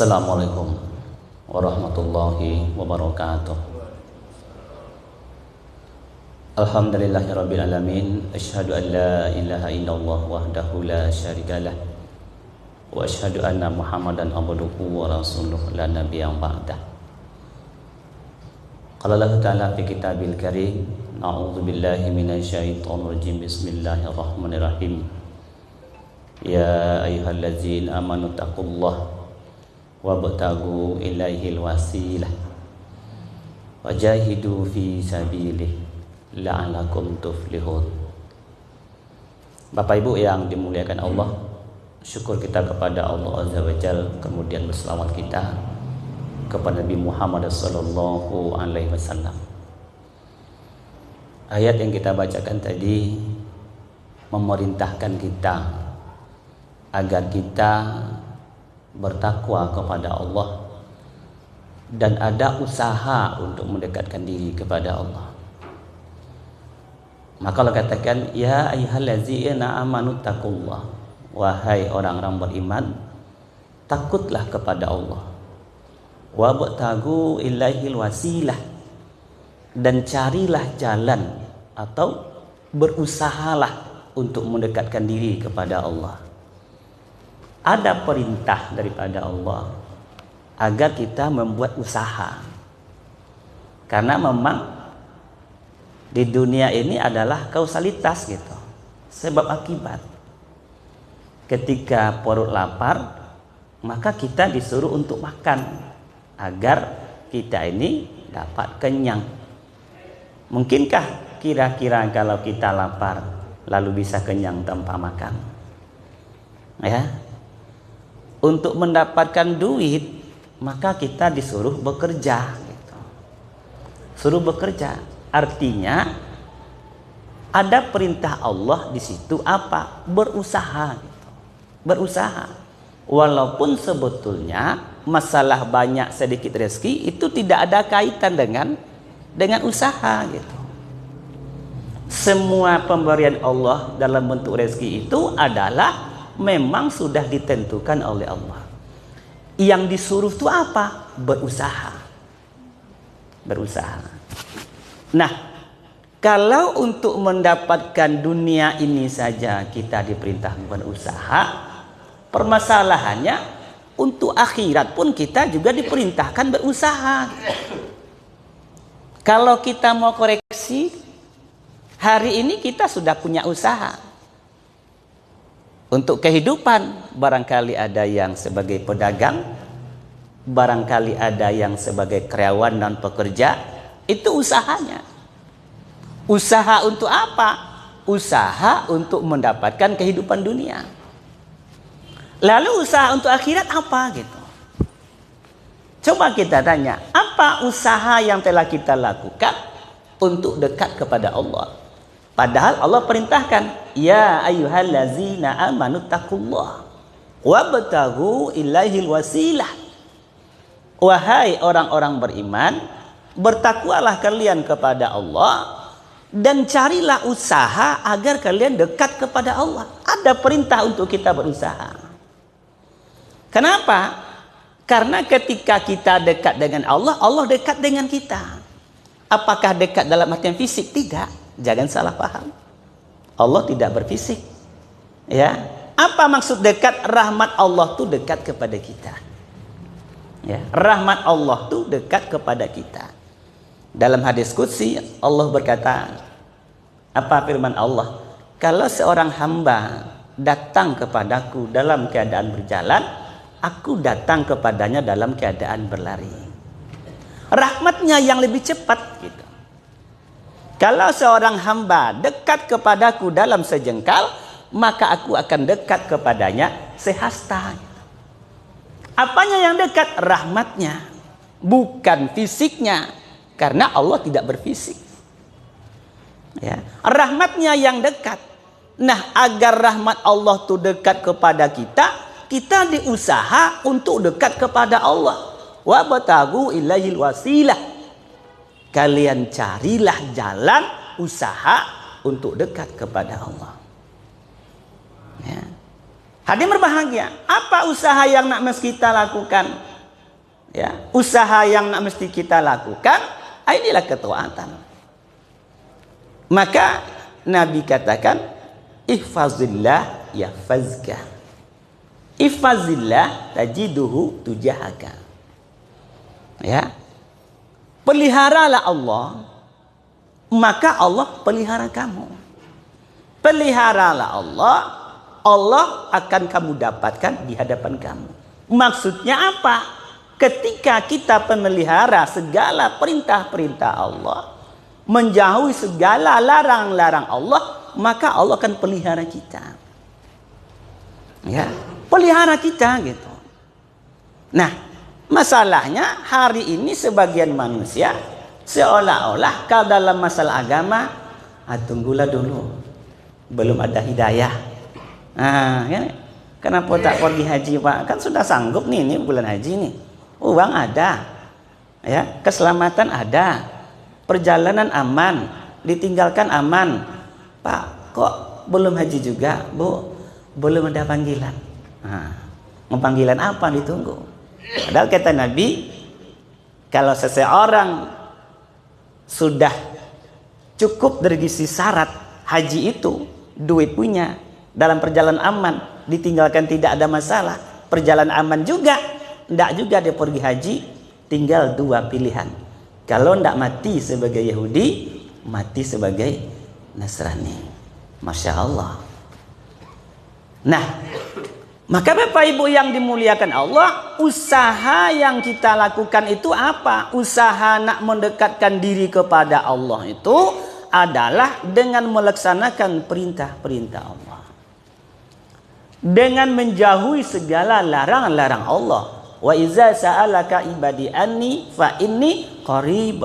Assalamualaikum warahmatullahi wabarakatuh. Alhamdulillahirabbil alamin, asyhadu an la ilaha illallah wahdahu la syarikalah wa asyhadu anna Muhammadan abduhu wa rasuluhu la nabiyya ba'dah. Qala Allah ta'ala fi kitabil karim, a'udzu billahi minasyaitonir rajim, bismillahirrahmanirrahim. Ya ayyuhallazina amanu taqullaha wabtagu ilaihil wasilah wajahidu fi sabilih la'alakum tuflihun. Bapak Ibu yang dimuliakan Allah, syukur kita kepada Allah Azza wa Jalla, kemudian berselawat kita kepada Nabi Muhammad sallallahu alaihi wasallam. Ayat yang kita bacakan tadi memerintahkan kita agar kita bertakwa kepada Allah dan ada usaha untuk mendekatkan diri kepada Allah. Maka Allah katakan, ya ayyuhallazina amanu taqullah, wahai orang-orang beriman, takutlah kepada Allah. Wabtagu ilaihil wasilah, dan carilah jalan atau berusahalah untuk mendekatkan diri kepada Allah. Ada perintah daripada Allah agar kita membuat usaha. Karena memang di dunia ini adalah kausalitas gitu, sebab akibat. Ketika perut lapar, maka kita disuruh untuk makan agar kita ini dapat kenyang. Mungkinkah kira-kira kalau kita lapar lalu bisa kenyang tanpa makan? Ya. Untuk mendapatkan duit, maka kita disuruh bekerja gitu. Suruh bekerja, artinya ada perintah Allah di situ apa? Berusaha gitu. Berusaha. Walaupun sebetulnya masalah banyak sedikit rezeki itu tidak ada kaitan dengan usaha gitu. Semua pemberian Allah dalam bentuk rezeki itu adalah memang sudah ditentukan oleh Allah. Yang disuruh itu apa? Berusaha. Berusaha. Nah, kalau untuk mendapatkan dunia ini saja kita diperintah berusaha, permasalahannya untuk akhirat pun kita juga diperintahkan berusaha. Kalau kita mau koreksi, hari ini kita sudah punya usaha. Untuk kehidupan, barangkali ada yang sebagai pedagang, barangkali ada yang sebagai karyawan dan pekerja, itu usahanya. Usaha untuk apa? Usaha untuk mendapatkan kehidupan dunia. Lalu usaha untuk akhirat apa gitu? Coba kita tanya, apa usaha yang telah kita lakukan untuk dekat kepada Allah? Padahal Allah perintahkan, ya ayyuhallazina amanu taqullah wabtagu ilaihil wasilah. Wahai orang-orang beriman, bertakwalah kalian kepada Allah dan carilah usaha agar kalian dekat kepada Allah. Ada perintah untuk kita berusaha. Kenapa? Karena ketika kita dekat dengan Allah, Allah dekat dengan kita. Apakah dekat dalam artian fisik? Tidak. Jangan salah paham. Allah tidak berfisik. Ya. Apa maksud dekat? Rahmat Allah itu dekat kepada kita. Ya. Rahmat Allah itu dekat kepada kita. Dalam hadis qudsi Allah berkata, apa firman Allah? Kalau seorang hamba datang kepadaku dalam keadaan berjalan, aku datang kepadanya dalam keadaan berlari. Rahmatnya yang lebih cepat gitu. Kalau seorang hamba dekat kepadaku dalam sejengkal, maka aku akan dekat kepadanya sehasta. Apanya yang dekat? Rahmatnya, bukan fisiknya, karena Allah tidak berfisik. Ya, rahmatnya yang dekat. Nah, agar rahmat Allah itu dekat kepada kita, kita diusaha untuk dekat kepada Allah. Wabtagu ilaihil wasilah. Kalian carilah jalan usaha untuk dekat kepada Allah. Ya. Hadirin berbahagia, apa usaha yang nak kita lakukan? Ya, usaha yang nak mesti kita lakukan, inilah ketaatan. Maka Nabi katakan, ihfazillah yahfazka. Ihfazillah tajiduhu tujahaka. Ya. Peliharalah Allah, maka Allah pelihara kamu. Peliharalah Allah, Allah akan kamu dapatkan di hadapan kamu. Maksudnya apa? Ketika kita memelihara segala perintah-perintah Allah, menjauhi segala larang-larang Allah, maka Allah akan pelihara kita. Ya, pelihara kita gitu. Nah, masalahnya hari ini sebagian manusia seolah-olah kalau dalam masalah agama, tunggulah dulu, belum ada hidayah. Ya, kenapa tak pergi haji Pak? Kan sudah sanggup nih, ini bulan haji nih. Uang ada, ya, keselamatan ada, perjalanan aman, ditinggalkan aman. Pak, kok belum haji juga, Bu? Belum ada panggilan. Panggilan apa ditunggu? Padahal kata Nabi, kalau seseorang sudah cukup dari sisi syarat haji itu, duit punya, dalam perjalanan aman, ditinggalkan tidak ada masalah, perjalanan aman juga, tidak juga dia pergi haji, tinggal dua pilihan. Kalau tidak mati sebagai Yahudi, mati sebagai Nasrani. Masya Allah. Nah, maka Bapak Ibu yang dimuliakan Allah, usaha yang kita lakukan itu apa? Usaha nak mendekatkan diri kepada Allah itu adalah dengan melaksanakan perintah-perintah Allah, dengan menjauhi segala larangan-larang Allah. Wa iza sa'alaka ibadi anni fa inni qarib.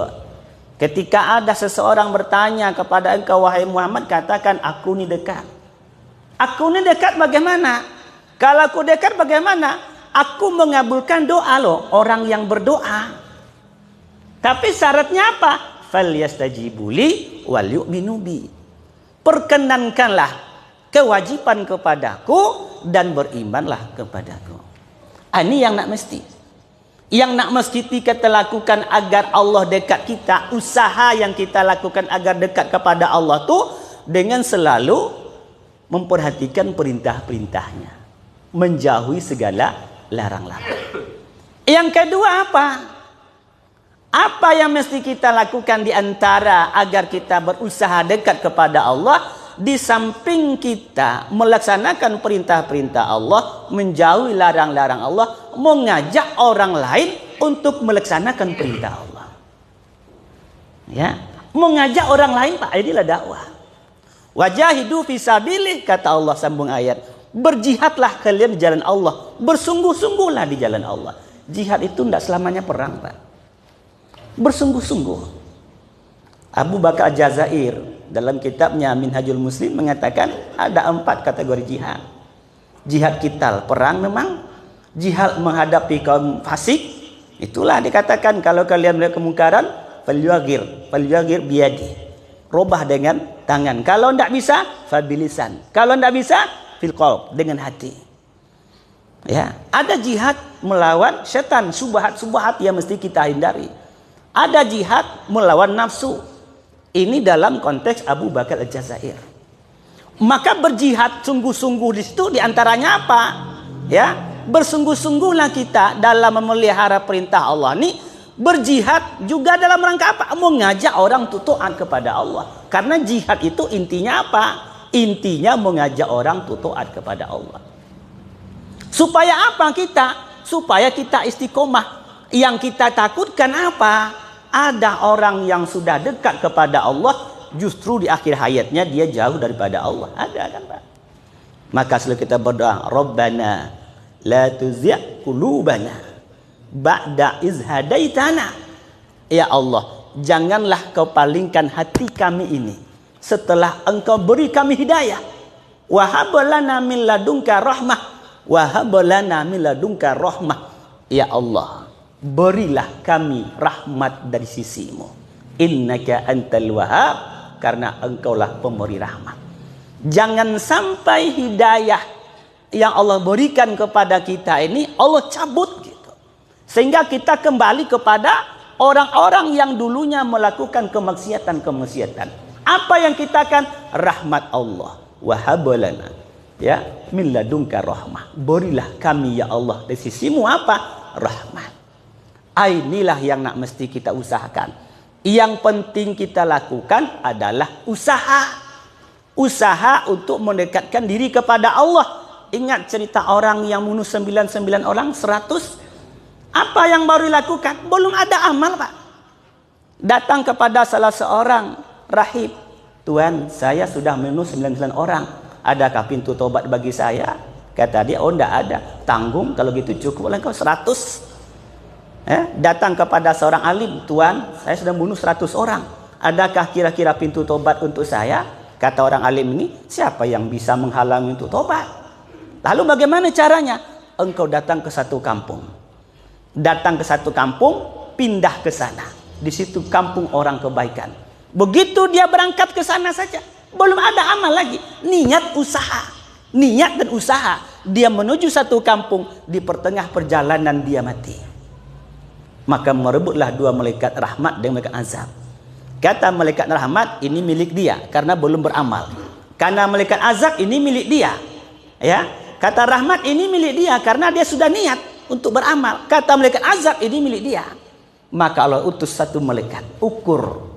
Ketika ada seseorang bertanya kepada engkau wahai Muhammad, katakan aku ni dekat. Aku ni dekat bagaimana? Kalau aku dekat bagaimana? Aku mengabulkan doa loh, orang yang berdoa. Tapi syaratnya apa? Falyastajibu li wal yu'minu bi. Perkenankanlah kewajiban kepadaku dan berimanlah kepadaku. Ini yang nak mesti. Yang nak mesti kita lakukan agar Allah dekat kita. Usaha yang kita lakukan agar dekat kepada Allah tu dengan selalu memperhatikan perintah-perintahnya, menjauhi segala larang-larang. Yang kedua apa? Apa yang mesti kita lakukan di antara agar kita berusaha dekat kepada Allah? Di samping kita melaksanakan perintah-perintah Allah, menjauhi larang-larang Allah, mengajak orang lain untuk melaksanakan perintah Allah. Ya, mengajak orang lain, Pak, inilah dakwah. Wajahidu fisabilih, kata Allah sambung ayat. Berjihadlah kalian di jalan Allah, bersungguh-sungguhlah di jalan Allah. Jihad itu tidak selamanya perang, Pak. Bersungguh-sungguh. Abu Bakar Jazair dalam kitabnya Minhajul Muslim mengatakan ada 4 kategori jihad. Jihad qital, perang memang. Jihad menghadapi kaum fasik, itulah dikatakan kalau kalian melihat kemungkaran, falyughir biyadi. Robah dengan tangan. Kalau tidak bisa, fabilisan. Kalau tidak bisa, fil qalb, dengan hati. Ya, ada jihad melawan setan, subhat yang mesti kita hindari. Ada jihad melawan nafsu. Ini dalam konteks Abu Bakar Al-Jazair. Maka berjihad sungguh-sungguh di situ diantaranya apa? Ya, bersungguh-sungguhlah kita dalam memelihara perintah Allah ini. Berjihad juga dalam rangka apa? Mengajak orang taat kepada Allah. Karena jihad itu intinya apa? Intinya mengajak orang taat kepada Allah. Supaya apa kita? Supaya kita istiqomah. Yang kita takutkan apa? Ada orang yang sudah dekat kepada Allah, justru di akhir hayatnya dia jauh daripada Allah. Ada kan, Pak? Maka selalu kita berdoa, Rabbana la tuzigh qulubana ba'da iz hadaitana. Ya Allah, janganlah kau palingkan hati kami ini setelah engkau beri kami hidayah. Wa hab lana min ladunka rahmah. Wa hab lana min ladunka rahmah. Ya Allah, berilah kami rahmat dari sisimu. Innaka antal wahhab, karena engkaulah pemberi rahmat. Jangan sampai hidayah yang Allah berikan kepada kita ini Allah cabut gitu. Sehingga kita kembali kepada orang-orang yang dulunya melakukan kemaksiatan. Apa yang kita akan? Rahmat Allah. Wahabalana. Ya, min ladunka rahmah. Berilah kami ya Allah dari sisimu apa? Rahmat. Inilah yang nak mesti kita usahakan. Yang penting kita lakukan adalah usaha. Usaha untuk mendekatkan diri kepada Allah. Ingat cerita orang yang bunuh 99 orang, 100. Apa yang baru dilakukan? Belum ada amal, Pak. Datang kepada salah seorang rahib. Tuan, saya sudah membunuh 99 orang. Adakah pintu tobat bagi saya? Kata dia, oh tidak ada. Tanggung, kalau gitu cukup lah kau 100. Datang kepada seorang alim. Tuan, saya sudah membunuh 100 orang. Adakah kira-kira pintu tobat untuk saya? Kata orang alim ini, siapa yang bisa menghalangi untuk tobat? Lalu bagaimana caranya? Engkau datang ke satu kampung. Datang ke satu kampung, pindah ke sana. Di situ kampung orang kebaikan. Begitu dia berangkat ke sana saja, belum ada amal lagi. Niat usaha. Niat dan usaha. Dia menuju satu kampung, di pertengah perjalanan dia mati. Maka merebutlah dua malaikat rahmat dan malaikat azab. Kata malaikat rahmat, ini milik dia karena belum beramal. Karena malaikat azab ini milik dia. Ya, kata rahmat ini milik dia karena dia sudah niat untuk beramal. Kata malaikat azab ini milik dia. Maka Allah utus satu malaikat, ukur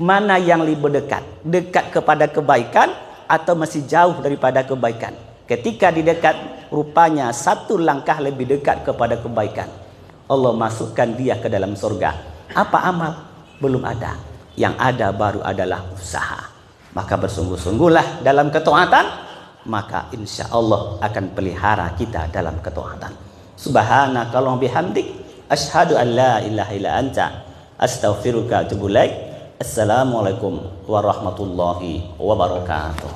mana yang lebih dekat, dekat kepada kebaikan atau masih jauh daripada kebaikan. Ketika di dekat, rupanya satu langkah lebih dekat kepada kebaikan. Allah masukkan dia ke dalam surga. Apa amal? Belum ada. Yang ada baru adalah usaha. Maka bersungguh-sungguhlah dalam ketaatan, maka insya Allah akan pelihara kita dalam ketaatan. Subhanaka Allahumma bihamdik, asyhadu an la ilaha illa anta, astaghfiruka wa atubu ilaik. Assalamualaikum warahmatullahi wabarakatuh.